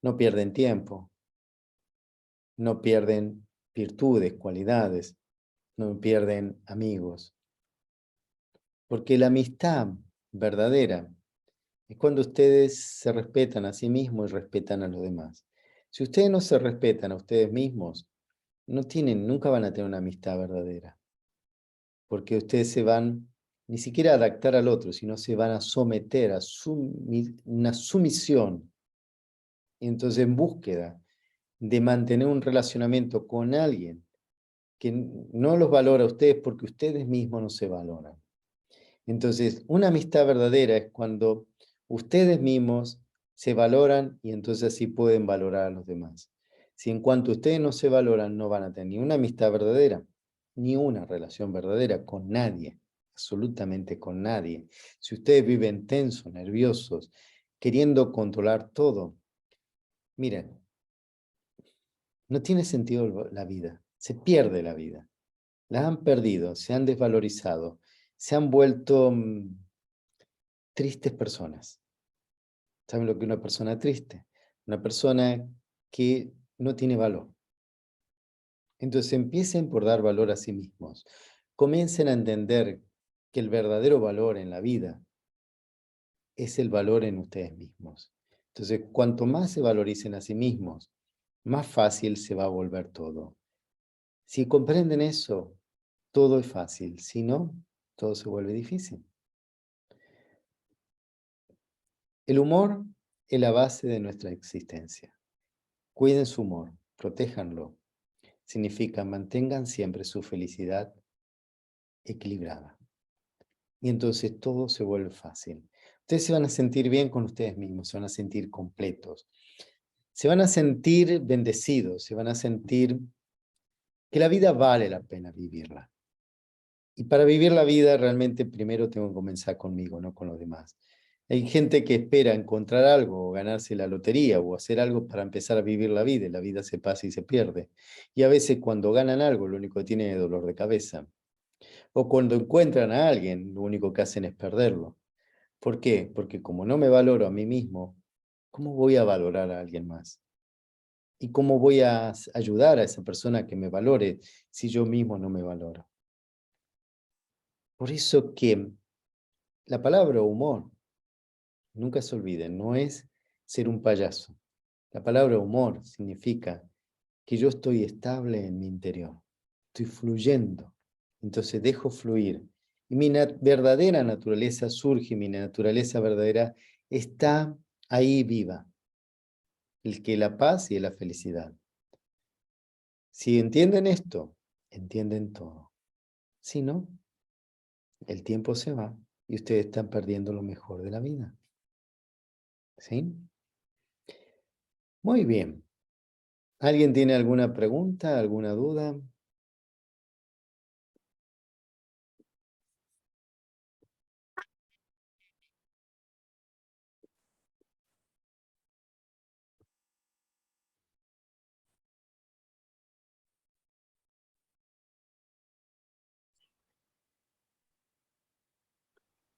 No pierden tiempo, no pierden virtudes, cualidades, no pierden amigos. Porque la amistad verdadera es cuando ustedes se respetan a sí mismos y respetan a los demás. Si ustedes no se respetan a ustedes mismos, nunca van a tener una amistad verdadera. Porque ustedes se van ni siquiera a adaptar al otro, sino se van a someter a una sumisión. Y entonces en búsqueda de mantener un relacionamiento con alguien que no los valora a ustedes porque ustedes mismos no se valoran. Entonces, una amistad verdadera es cuando ustedes mismos se valoran y entonces así pueden valorar a los demás. Si en cuanto ustedes no se valoran, no van a tener ni una amistad verdadera, ni una relación verdadera con nadie, absolutamente con nadie. Si ustedes viven tensos, nerviosos, queriendo controlar todo, miren, no tiene sentido la vida, se pierde la vida. La han perdido, se han desvalorizado, se han vuelto tristes personas. ¿Saben lo que es una persona triste? Una persona que no tiene valor. Entonces empiecen por dar valor a sí mismos. Comiencen a entender que el verdadero valor en la vida es el valor en ustedes mismos. Entonces, cuanto más se valoricen a sí mismos, más fácil se va a volver todo. Si comprenden eso, todo es fácil. Si no, todo se vuelve difícil. El humor es la base de nuestra existencia. Cuiden su humor, protéjanlo. Significa mantengan siempre su felicidad equilibrada. Y entonces todo se vuelve fácil. Ustedes se van a sentir bien con ustedes mismos, se van a sentir completos. Se van a sentir bendecidos, se van a sentir que la vida vale la pena vivirla. Y para vivir la vida realmente primero tengo que comenzar conmigo, no con los demás. Hay gente que espera encontrar algo o ganarse la lotería o hacer algo para empezar a vivir la vida y la vida se pasa y se pierde. Y a veces cuando ganan algo lo único que tienen es dolor de cabeza. O cuando encuentran a alguien lo único que hacen es perderlo. ¿Por qué? Porque como no me valoro a mí mismo, ¿cómo voy a valorar a alguien más? ¿Y cómo voy a ayudar a esa persona que me valore si yo mismo no me valoro? Por eso que la palabra humor, nunca se olviden, no es ser un payaso. La palabra humor significa que yo estoy estable en mi interior, estoy fluyendo, entonces dejo fluir. Y mi verdadera naturaleza surge, mi naturaleza verdadera está ahí viva, el que la paz y la felicidad. Si entienden esto, entienden todo. Si no, el tiempo se va y ustedes están perdiendo lo mejor de la vida. ¿Sí? Muy bien. ¿Alguien tiene alguna pregunta, alguna duda?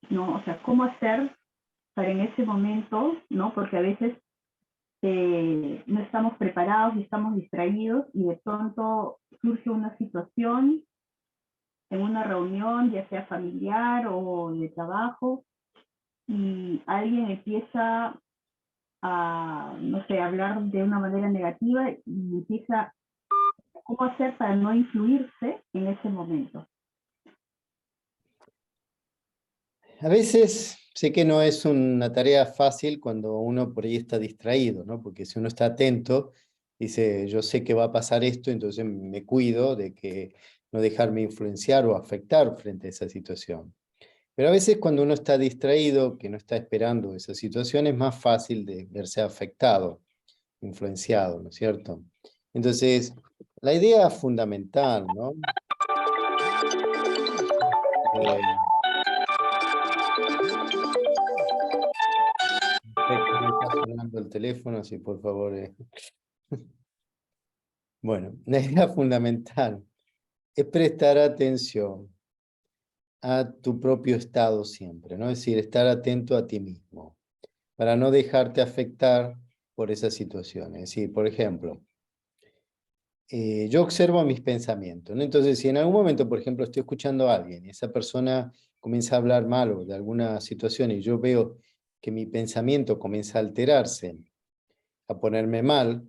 ¿No? O sea, ¿cómo hacer para en ese momento, ¿no? Porque a veces no estamos preparados y estamos distraídos y de pronto surge una situación en una reunión, ya sea familiar o de trabajo, y alguien empieza a, no sé, hablar de una manera negativa y empieza cómo hacer para no influirse en ese momento. A veces sé que no es una tarea fácil cuando uno por ahí está distraído, ¿no? Porque si uno está atento, dice, yo sé que va a pasar esto, entonces me cuido de que no dejarme influenciar o afectar frente a esa situación. Pero a veces cuando uno está distraído, que no está esperando esa situación, es más fácil de verse afectado, influenciado, ¿no es cierto? Entonces, la idea fundamental, ¿no? Eh, Perfecto, me está sonando el teléfono, si por favor. Bueno, la idea fundamental es prestar atención a tu propio estado siempre, ¿no? Es decir, estar atento a ti mismo, para no dejarte afectar por esas situaciones. Es decir, por ejemplo, yo observo mis pensamientos, ¿no? Entonces, si en algún momento, por ejemplo, estoy escuchando a alguien y esa persona comienza a hablar mal o de alguna situación y yo veo que mi pensamiento comienza a alterarse, a ponerme mal,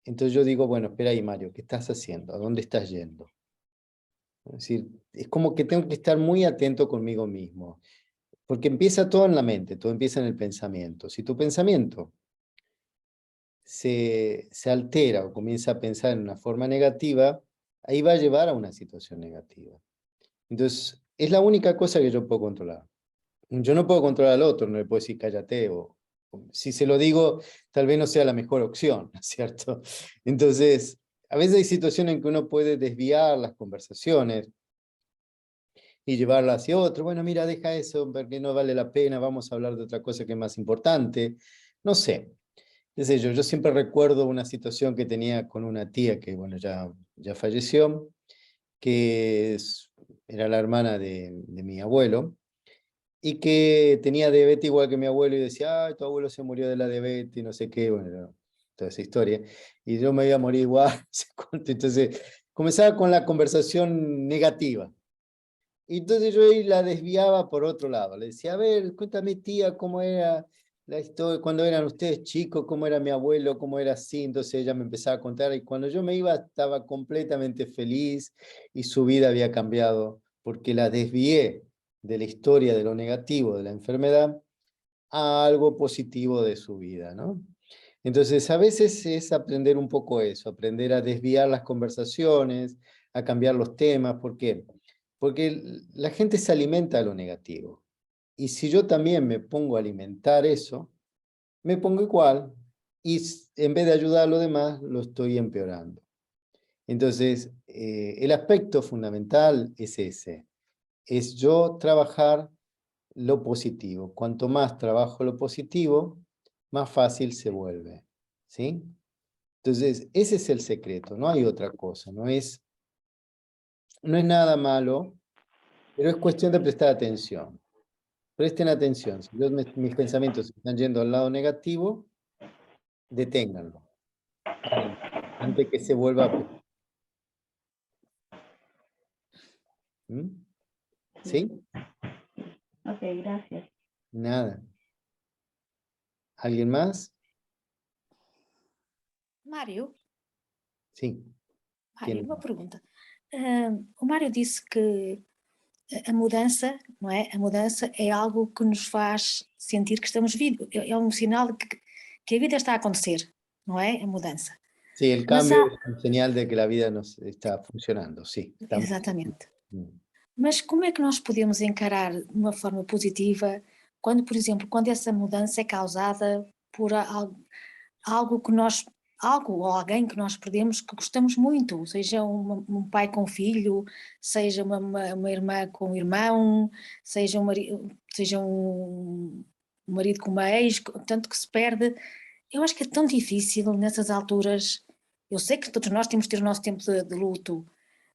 entonces yo digo, bueno, espera ahí, Mario, ¿qué estás haciendo? ¿A dónde estás yendo? Es decir, es como que tengo que estar muy atento conmigo mismo, porque empieza todo en la mente, todo empieza en el pensamiento. Si tu pensamiento se altera o comienza a pensar en una forma negativa, ahí va a llevar a una situación negativa. Entonces, es la única cosa que yo puedo controlar. Yo no puedo controlar al otro, no le puedo decir cállate o si se lo digo, tal vez no sea la mejor opción, ¿no es cierto? Entonces, a veces hay situaciones en que uno puede desviar las conversaciones y llevarla hacia otro. Bueno, mira, deja eso porque no vale la pena, vamos a hablar de otra cosa que es más importante. No sé, qué sé yo, yo siempre recuerdo una situación que tenía con una tía que, bueno, ya falleció, que era la hermana de mi abuelo, y que tenía diabetes igual que mi abuelo, y decía, ay, tu abuelo se murió de la diabetes, y no sé qué, bueno, toda esa historia, y yo me iba a morir igual, no sé cuánto. Entonces comenzaba con la conversación negativa, y entonces yo ahí la desviaba por otro lado. Le decía, a ver, cuéntame tía, cómo era la historia, cuando eran ustedes chicos, cómo era mi abuelo, cómo era así. Entonces ella me empezaba a contar y cuando yo me iba estaba completamente feliz y su vida había cambiado porque la desvié de la historia de lo negativo de la enfermedad a algo positivo de su vida, ¿no? Entonces, a veces es aprender un poco eso, aprender a desviar las conversaciones, a cambiar los temas. ¿Por qué? Porque la gente se alimenta de lo negativo. Y si yo también me pongo a alimentar eso, me pongo igual. Y en vez de ayudar a los demás, lo estoy empeorando. Entonces, el aspecto fundamental es ese. Es yo trabajar lo positivo. Cuanto más trabajo lo positivo, más fácil se vuelve. ¿Sí? Entonces, ese es el secreto, no hay otra cosa, no es nada malo, pero es cuestión de prestar atención. Presten atención, si mis pensamientos están yendo al lado negativo, deténganlo, párenlo, antes que se vuelva peor. ¿Mm? Sí. ¿Sí? Ok, gracias. Nada. ¿Alguien más? Mário, Sí. Mário, ¿Quién uma más? pergunta. O Mário disse que a mudança, não é? A mudança é algo que nos faz sentir que estamos vivos. É um sinal de que a vida está a acontecer, não é? A mudança. Sí, el Mas cambio há, es una señal de que la vida nos está funcionando, sí. Estamos... exatamente. Mm. Mas como é que nós podemos encarar de uma forma positiva quando, por exemplo, quando essa mudança é causada por algo que nós, algo ou alguém que nós perdemos que gostamos muito, seja um pai com filho, seja uma irmã com um irmão, seja seja um marido com uma ex, tanto que se perde. Eu acho que é tão difícil nessas alturas. Eu sei que todos nós temos de ter o nosso tempo de luto,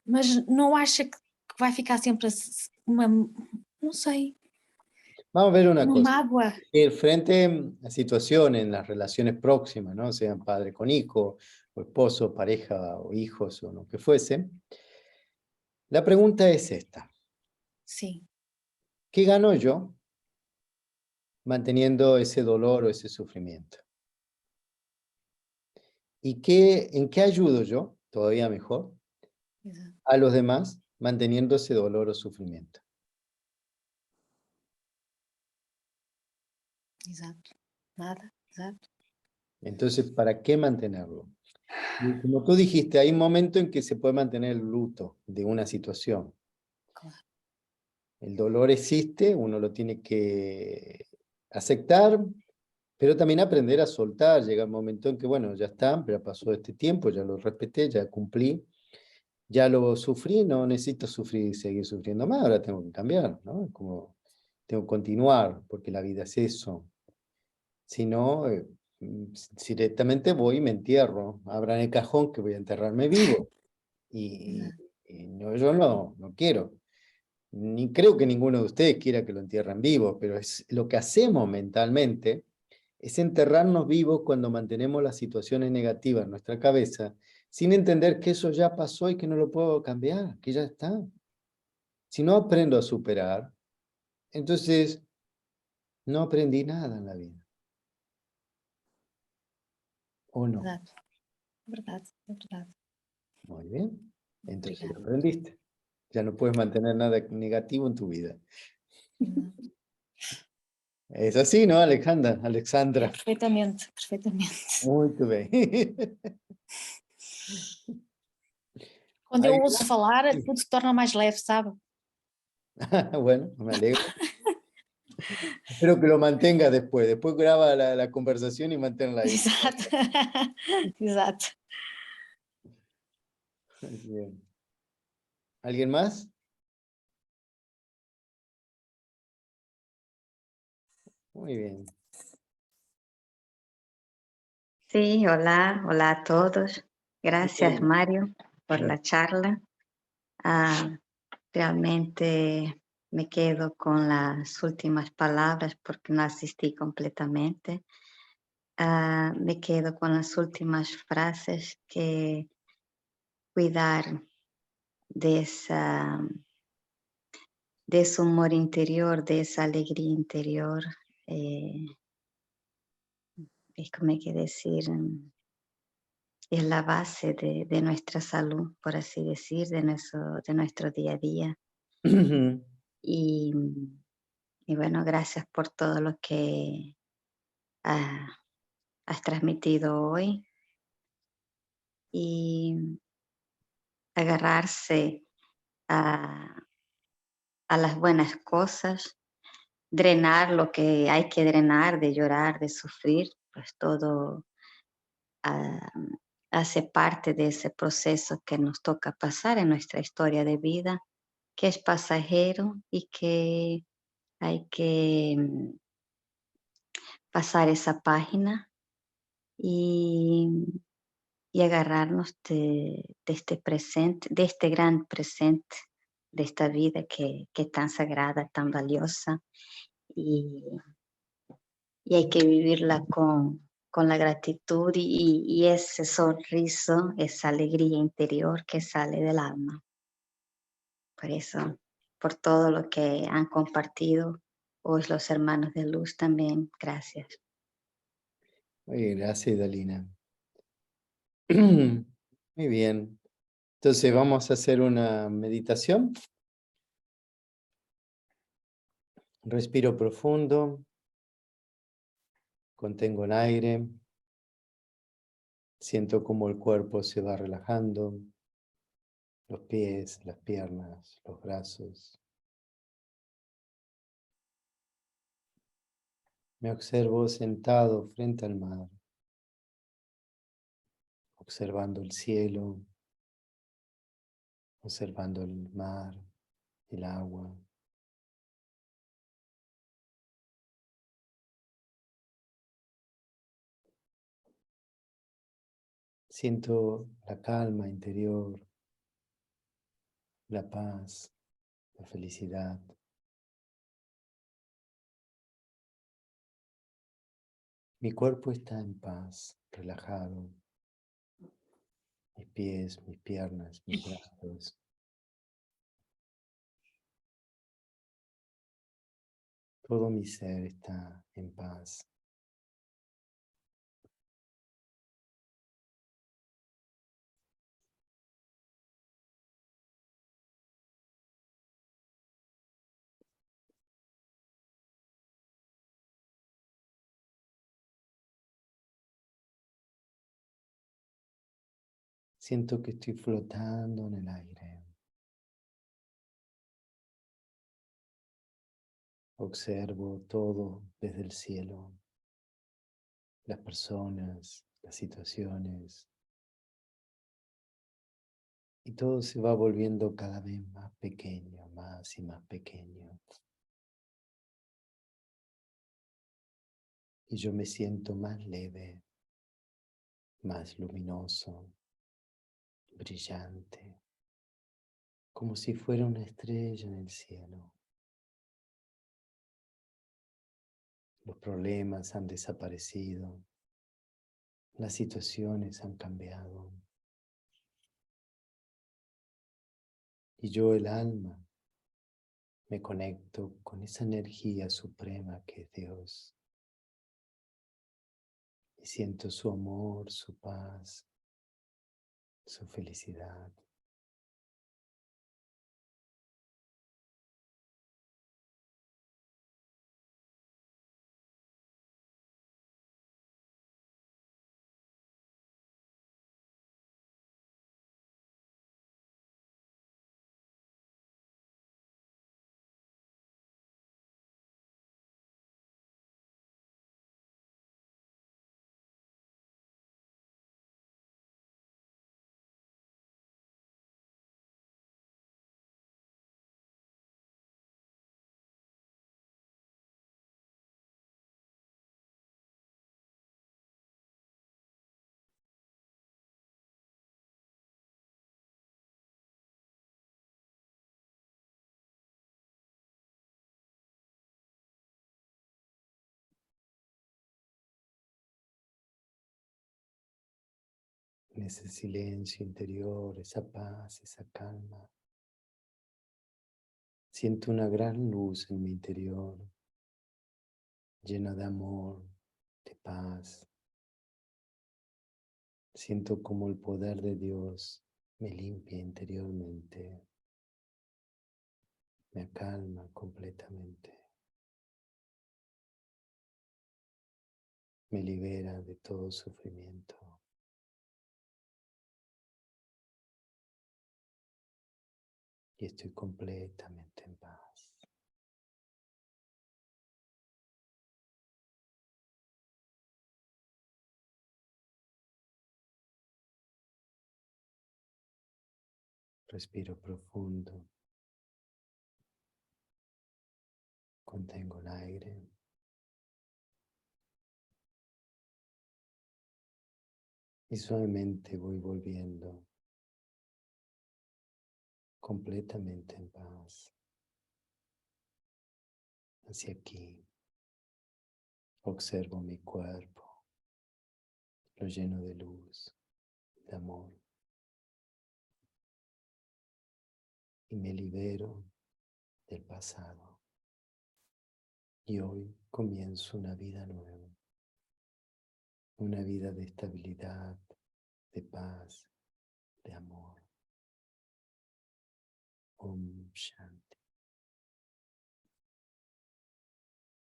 mas não acha que vai ficar sempre uma, não sei. Vamos a ver una Uma cosa. mágoa. Frente a situaciones en las relaciones próximas, ¿no? Sean padre con hijo, o esposo, pareja, o hijos, o lo que fuese. La pregunta es esta. Sim. ¿Qué gano yo manteniendo ese dolor o ese sufrimiento? ¿Y en qué ayudo yo, todavía mejor, Exato. a los demás manteniendo ese dolor o sufrimiento? Exato. Nada. Exato. Entonces, ¿para qué mantenerlo? Y como tú dijiste, hay un momento en que se puede mantener el luto de una situación. Claro. El dolor existe, uno lo tiene que aceptar, pero también aprender a soltar. Llega el momento en que, bueno, ya está, ya pasó este tiempo, ya lo respeté, ya cumplí, ya lo sufrí, no necesito sufrir, seguir sufriendo más, ahora tengo que cambiar, ¿no? Como tengo que continuar, porque la vida es eso. Si no, si directamente voy y me entierro, abran el cajón que voy a enterrarme vivo. Y, Exato. y no, yo no quiero. Ni creo que ninguno de ustedes quiera que lo entierren vivo, pero es lo que hacemos mentalmente es enterrarnos vivos cuando mantenemos las situaciones negativas en nuestra cabeza, sin entender que eso ya pasó y que no lo puedo cambiar, que ya está. Si no aprendo a superar, entonces no aprendí nada en la vida. ¿O no? Exato. É verdade. É verdade. Muy bien. Entonces Obrigada. aprendiste. Ya no puedes mantener nada negativo en tu vida. Exato. Es así, ¿no, Alejandra? Alexandra. Perfeitamente. Perfeitamente. Muy bien. Quando eu ¿Alguien ouço falar, más? tudo se torna mais leve, sabe? Bueno, me alegro. Espero que lo mantenga después. Después graba la conversación y manténla ahí. Exato. Exato. Bien. ¿Alguien más? Muy bien. Sí, hola, hola a todos. Gracias, Bien. Mario, por la charla. Ah, realmente me quedo con las últimas palabras porque no asistí completamente. Me quedo con las últimas frases que cuidar de ese humor interior, de esa alegría interior. Es como hay que decir, es la base de nuestra salud, por así decir, de nuestro día a día. Y, y bueno, gracias por todo lo que has transmitido hoy. Y agarrarse a las buenas cosas, drenar lo que hay que drenar, de llorar, de sufrir, pues todo hace parte de ese proceso que nos toca pasar en nuestra historia de vida, que es pasajero y que hay que pasar esa página y, y agarrarnos de este presente, de este gran presente, de esta vida que es tan sagrada, tan valiosa, y, y hay que vivirla con la gratitud y ese sonriso, esa alegría interior que sale del alma. Por eso, por todo lo que han compartido hoy los hermanos de luz también, gracias. Muy bien, gracias, Dalina. Muy bien. Entonces vamos a hacer una meditación. Respiro profundo. Contengo el aire. Siento cómo el cuerpo se va relajando. Los pies, las piernas, los brazos. Me observo sentado frente al mar, observando el cielo, observando el mar, el agua. Siento la calma interior, la paz, la felicidad. Mi cuerpo está en paz, relajado. Mis pies, mis piernas, mis brazos. Todo mi ser está en paz. Siento que estoy flotando en el aire. Observo todo desde el cielo. Las personas, las situaciones. Y todo se va volviendo cada vez más pequeño, más y más pequeño. Y yo me siento más leve, más luminoso, brillante, como si fuera una estrella en el cielo. Los problemas han desaparecido, las situaciones han cambiado. Y yo, el alma, me conecto con esa energía suprema que es Dios. Y siento su amor, su paz, su felicidad. En ese silencio interior, esa paz, esa calma. Siento una gran luz en mi interior, llena de amor, de paz. Siento como el poder de Dios me limpia interiormente, me acalma completamente, me libera de todo sufrimiento. Y estoy completamente en paz. Respiro profundo. Contengo el aire. Y suavemente voy volviendo completamente en paz hacia aquí. Observo mi cuerpo, lo lleno de luz, de amor. Y me libero del pasado. Y hoy comienzo una vida nueva. Una vida de estabilidad, de paz, de amor. Om Shanti.